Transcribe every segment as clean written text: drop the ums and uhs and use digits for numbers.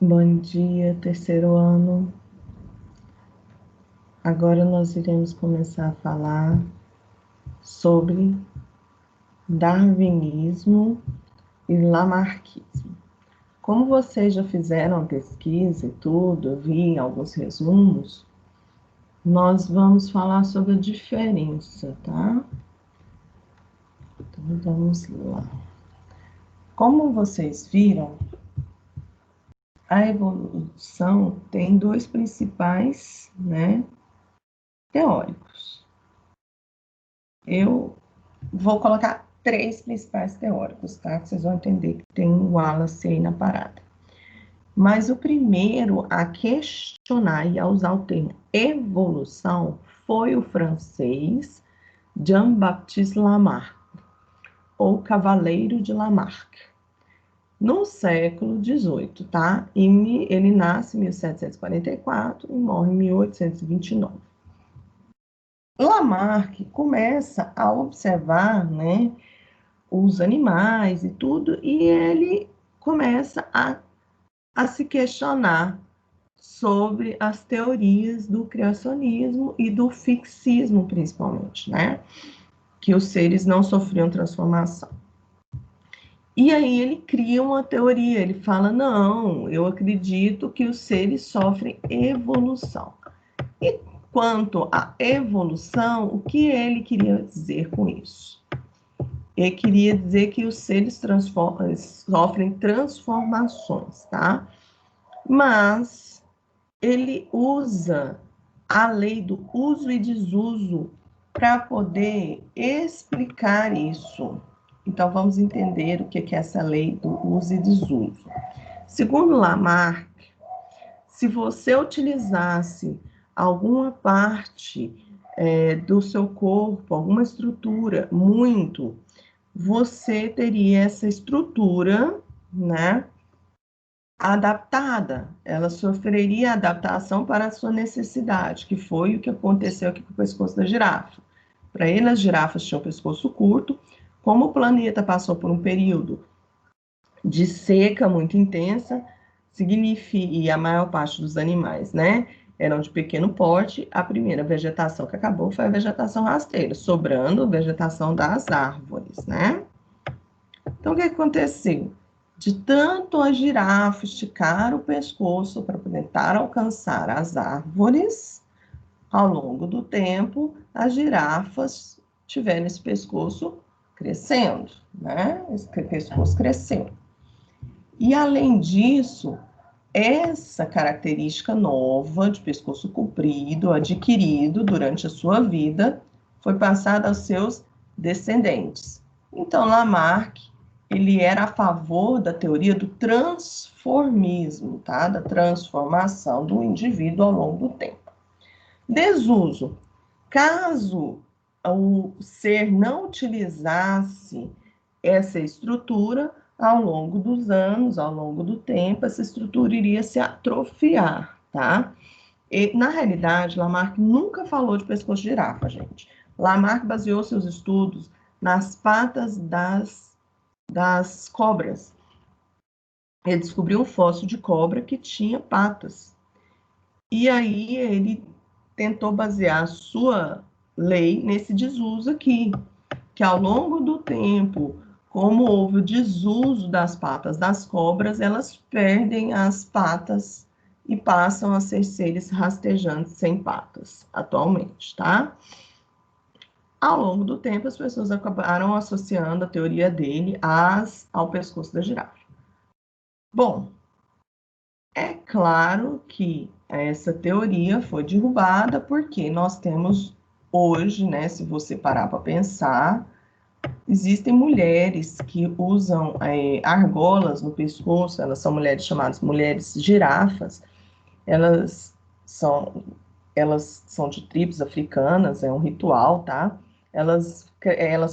Bom dia, terceiro ano. Agora nós iremos começar a falar sobre darwinismo e lamarckismo. Como vocês já fizeram a pesquisa e tudo, eu vi alguns resumos, nós vamos falar sobre a diferença, tá? Então vamos lá. Como vocês viram, a evolução tem dois principais, teóricos. Eu vou colocar três principais teóricos, tá? Que vocês vão entender que tem o Wallace aí na parada. Mas o primeiro a questionar e a usar o termo evolução foi o francês Jean-Baptiste Lamarck, ou Cavaleiro de Lamarck, no século XVIII, tá? E ele nasce em 1744 e morre em 1829. Lamarck começa a observar, os animais e tudo, e ele começa a se questionar sobre as teorias do criacionismo e do fixismo, principalmente, que os seres não sofriam transformação. E aí ele cria uma teoria, ele fala, não, eu acredito que os seres sofrem evolução. E quanto à evolução, o que ele queria dizer com isso? Ele queria dizer que os seres sofrem transformações, tá? Mas ele usa a lei do uso e desuso para poder explicar isso. Então, vamos entender o que é essa lei do uso e desuso. Segundo Lamarck, se você utilizasse alguma parte do seu corpo, alguma estrutura, muito, você teria essa estrutura, adaptada. Ela sofreria adaptação para a sua necessidade, que foi o que aconteceu aqui com o pescoço da girafa. Para ele, as girafas tinham o pescoço curto. Como o planeta passou por um período de seca muito intensa, e a maior parte dos animais, eram de pequeno porte, a primeira vegetação que acabou foi a vegetação rasteira, sobrando vegetação das árvores, Então, o que aconteceu? De tanto a girafa esticar o pescoço para tentar alcançar as árvores, ao longo do tempo, as girafas tiveram esse pescoço crescendo, Esse pescoço cresceu. E, além disso, essa característica nova de pescoço comprido, adquirido durante a sua vida, foi passada aos seus descendentes. Então, Lamarck, ele era a favor da teoria do transformismo, tá? Da transformação do indivíduo ao longo do tempo. Desuso. Caso o ser não utilizasse essa estrutura, ao longo dos anos, ao longo do tempo, essa estrutura iria se atrofiar, tá? E, na realidade, Lamarck nunca falou de pescoço de girafa, gente. Lamarck baseou seus estudos nas patas das cobras. Ele descobriu um fóssil de cobra que tinha patas. E aí ele tentou basear a sua lei nesse desuso aqui, que ao longo do tempo, como houve o desuso das patas das cobras, elas perdem as patas e passam a ser seres rastejantes sem patas, atualmente, tá? Ao longo do tempo, as pessoas acabaram associando a teoria dele ao pescoço da girafa. Bom, é claro que essa teoria foi derrubada porque nós temos hoje, se você parar para pensar, existem mulheres que usam argolas no pescoço, elas são mulheres chamadas mulheres girafas, elas são, elas são de tribos africanas, é um ritual, tá? Elas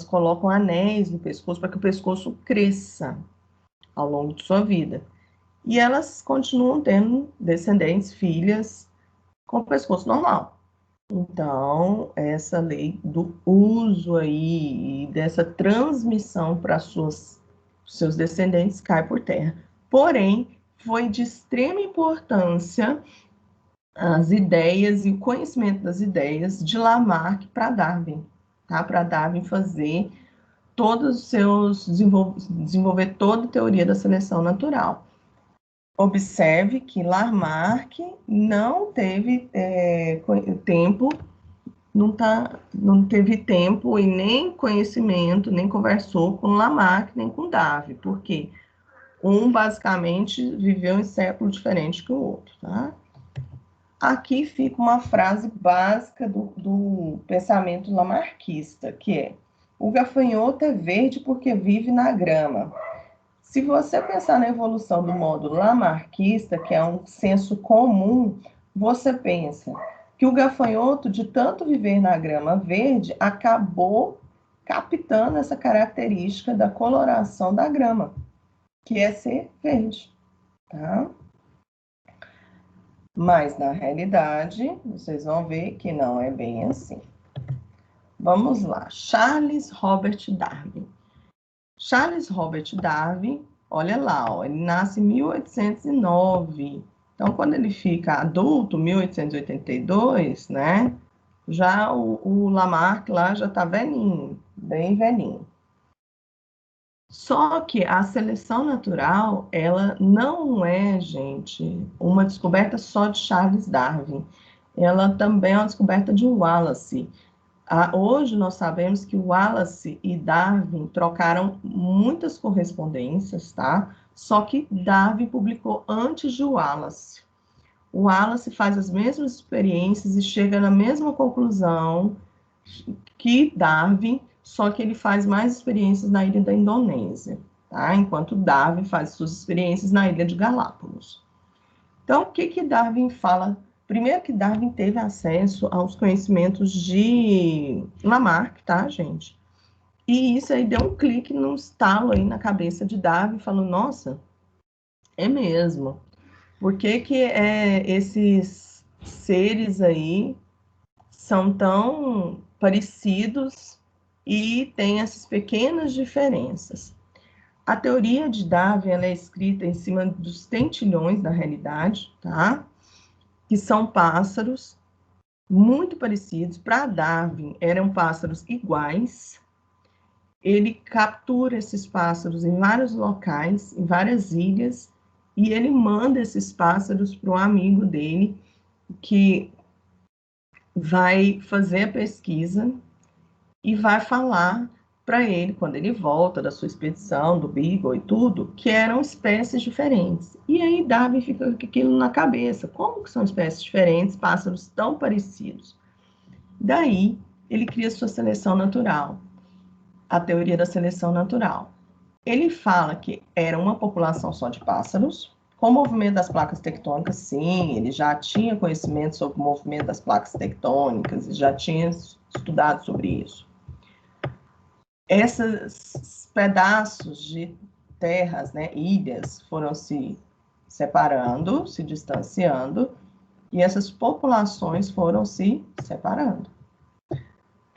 colocam anéis no pescoço para que o pescoço cresça ao longo de sua vida. E elas continuam tendo descendentes, filhas, com pescoço normal. Então, essa lei do uso aí, dessa transmissão para seus descendentes cai por terra. Porém, foi de extrema importância as ideias e o conhecimento das ideias de Lamarck para Darwin, tá? Para Darwin fazer todos os seus desenvolver toda a teoria da seleção natural. Observe que Lamarck não teve tempo, não teve tempo e nem conhecimento, nem conversou com Lamarck, nem com Darwin, porque um basicamente viveu em século diferente que o outro, tá? Aqui fica uma frase básica do pensamento lamarquista, que é: o gafanhoto é verde porque vive na grama. Se você pensar na evolução do modo lamarquista, que é um senso comum, você pensa que o gafanhoto, de tanto viver na grama verde, acabou captando essa característica da coloração da grama, que é ser verde, tá? Mas, na realidade, vocês vão ver que não é bem assim. Vamos lá. Charles Robert Darwin. Charles Robert Darwin, olha lá, ó, ele nasce em 1809. Então, quando ele fica adulto, 1882, né? Já o Lamarck lá já está velhinho, bem velhinho. Só que a seleção natural, ela não é, gente, uma descoberta só de Charles Darwin. Ela também é uma descoberta de Wallace. Hoje nós sabemos que Wallace e Darwin trocaram muitas correspondências, tá? Só que Darwin publicou antes de Wallace. O Wallace faz as mesmas experiências e chega na mesma conclusão que Darwin, só que ele faz mais experiências na ilha da Indonésia, tá? Enquanto Darwin faz suas experiências na ilha de Galápagos. Então, o que Darwin fala? Primeiro que Darwin teve acesso aos conhecimentos de Lamarck, tá, gente? E isso aí deu um clique, num estalo aí na cabeça de Darwin, falou, nossa, é mesmo. Por que esses seres aí são tão parecidos e têm essas pequenas diferenças? A teoria de Darwin, ela é escrita em cima dos tentilhões da realidade, tá? Que são pássaros muito parecidos. Para Darwin, eram pássaros iguais. Ele captura esses pássaros em vários locais, em várias ilhas, e ele manda esses pássaros para um amigo dele, que vai fazer a pesquisa e vai falar para ele, quando ele volta da sua expedição, do Beagle e tudo, que eram espécies diferentes. E aí Darwin fica com aquilo na cabeça. Como que são espécies diferentes, pássaros tão parecidos? Daí, ele cria sua seleção natural, a teoria da seleção natural. Ele fala que era uma população só de pássaros, com o movimento das placas tectônicas, sim, ele já tinha conhecimento sobre o movimento das placas tectônicas, já tinha estudado sobre isso. Esses pedaços de terras, né, ilhas, foram se separando, se distanciando, e essas populações foram se separando.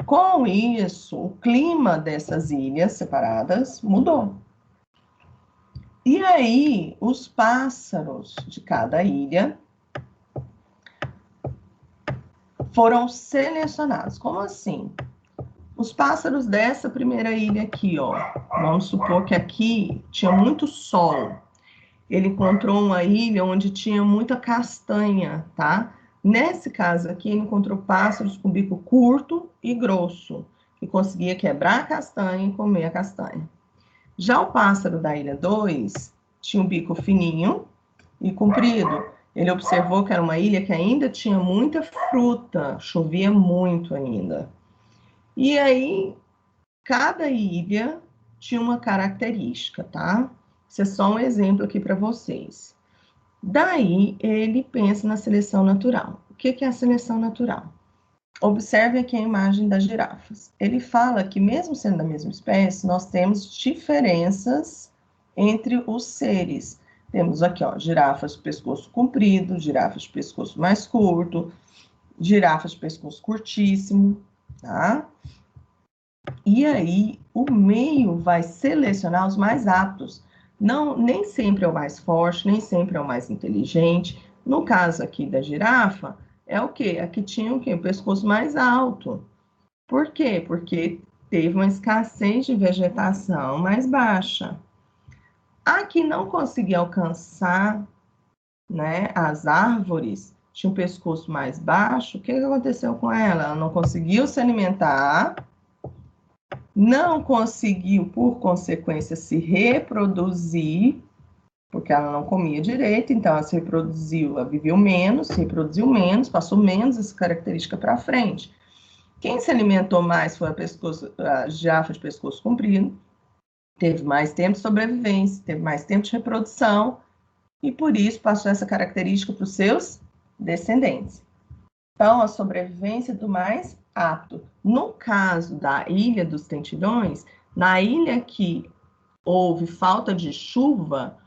Com isso, o clima dessas ilhas separadas mudou. E aí, os pássaros de cada ilha foram selecionados. Como assim? Os pássaros dessa primeira ilha aqui, ó, vamos supor que aqui tinha muito sol. Ele encontrou uma ilha onde tinha muita castanha, tá? Nesse caso aqui, ele encontrou pássaros com bico curto e grosso, que conseguia quebrar a castanha e comer a castanha. Já o pássaro da ilha 2 tinha um bico fininho e comprido. Ele observou que era uma ilha que ainda tinha muita fruta, chovia muito ainda. E aí, cada ilha tinha uma característica, tá? Isso é só um exemplo aqui para vocês. Daí, ele pensa na seleção natural. O que é a seleção natural? Observe aqui a imagem das girafas. Ele fala que, mesmo sendo da mesma espécie, nós temos diferenças entre os seres. Temos aqui, ó, girafas de pescoço comprido, girafas de pescoço mais curto, girafas de pescoço curtíssimo, tá? E aí, o meio vai selecionar os mais aptos. Não, nem sempre é o mais forte, nem sempre é o mais inteligente. No caso aqui da girafa, é o quê? A que tinha o quê? O pescoço mais alto. Por quê? Porque teve uma escassez de vegetação mais baixa. A que não conseguia alcançar, né, as árvores, tinha um pescoço mais baixo, o que aconteceu com ela? Ela não conseguiu se alimentar, não conseguiu, por consequência, se reproduzir, porque ela não comia direito, então ela se reproduziu, ela viveu menos, se reproduziu menos, passou menos essa característica para frente. Quem se alimentou mais foi a girafa de pescoço comprido, teve mais tempo de sobrevivência, teve mais tempo de reprodução, e por isso passou essa característica para os seus descendentes. Então, a sobrevivência do mais apto. No caso da Ilha dos Tentilhões, na ilha que houve falta de chuva,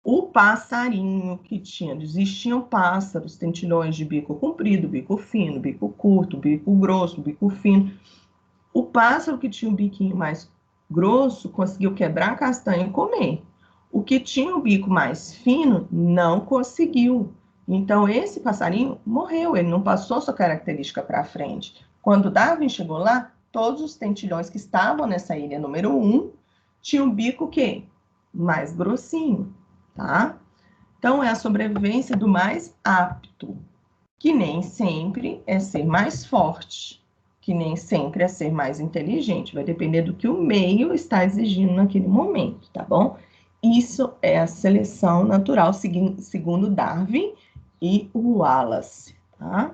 o passarinho que tinha, existiam pássaros, tentilhões de bico comprido, bico fino, bico curto, bico grosso, bico fino. O pássaro que tinha o biquinho mais grosso conseguiu quebrar a castanha e comer. O que tinha o bico mais fino não conseguiu. Então, esse passarinho morreu, ele não passou sua característica para frente. Quando Darwin chegou lá, todos os tentilhões que estavam nessa ilha número 1 tinham o bico quê? Mais grossinho, tá? Então, é a sobrevivência do mais apto, que nem sempre é ser mais forte, que nem sempre é ser mais inteligente, vai depender do que o meio está exigindo naquele momento, tá bom? Isso é a seleção natural, segundo Darwin e Wallace, tá?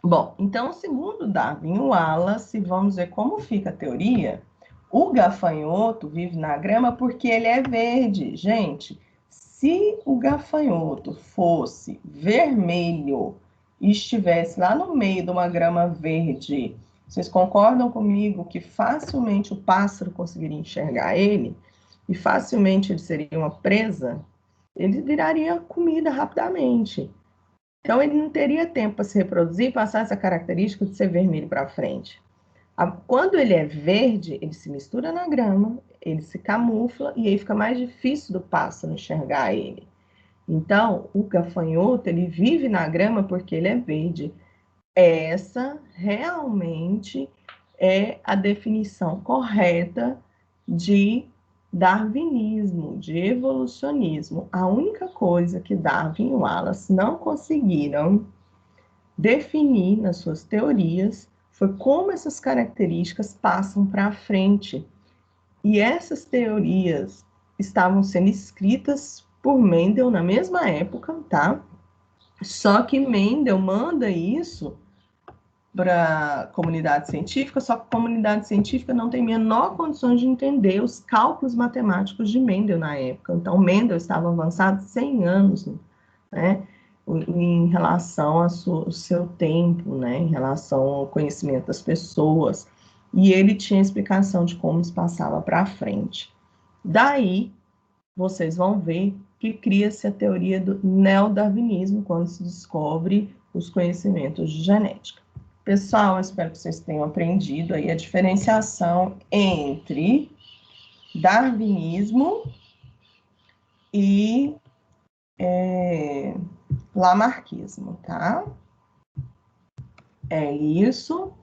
Bom, então, segundo Darwin e Wallace, vamos ver como fica a teoria. O gafanhoto vive na grama porque ele é verde. Gente, se o gafanhoto fosse vermelho e estivesse lá no meio de uma grama verde, vocês concordam comigo que facilmente o pássaro conseguiria enxergar ele? E facilmente ele seria uma presa? Ele viraria comida rapidamente. Então, ele não teria tempo para se reproduzir e passar essa característica de ser vermelho para frente. Quando ele é verde, ele se mistura na grama, ele se camufla e aí fica mais difícil do pássaro enxergar ele. Então, o gafanhoto, ele vive na grama porque ele é verde. Essa realmente é a definição correta de darwinismo, de evolucionismo. A única coisa que Darwin e Wallace não conseguiram definir nas suas teorias foi como essas características passam para frente. E essas teorias estavam sendo escritas por Mendel na mesma época, tá? Só que Mendel manda isso para a comunidade científica, só que a comunidade científica não tem a menor condição de entender os cálculos matemáticos de Mendel na época. Então, Mendel estava avançado 100 anos, né, em relação ao seu tempo, né, em relação ao conhecimento das pessoas, e ele tinha explicação de como se passava para frente. Daí, vocês vão ver que cria-se a teoria do neodarwinismo, quando se descobre os conhecimentos de genética. Pessoal, eu espero que vocês tenham aprendido aí a diferenciação entre darwinismo e lamarquismo, tá? É isso.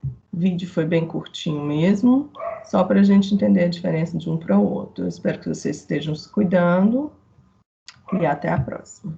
O vídeo foi bem curtinho mesmo, só para a gente entender a diferença de um para o outro. Eu espero que vocês estejam se cuidando e até a próxima.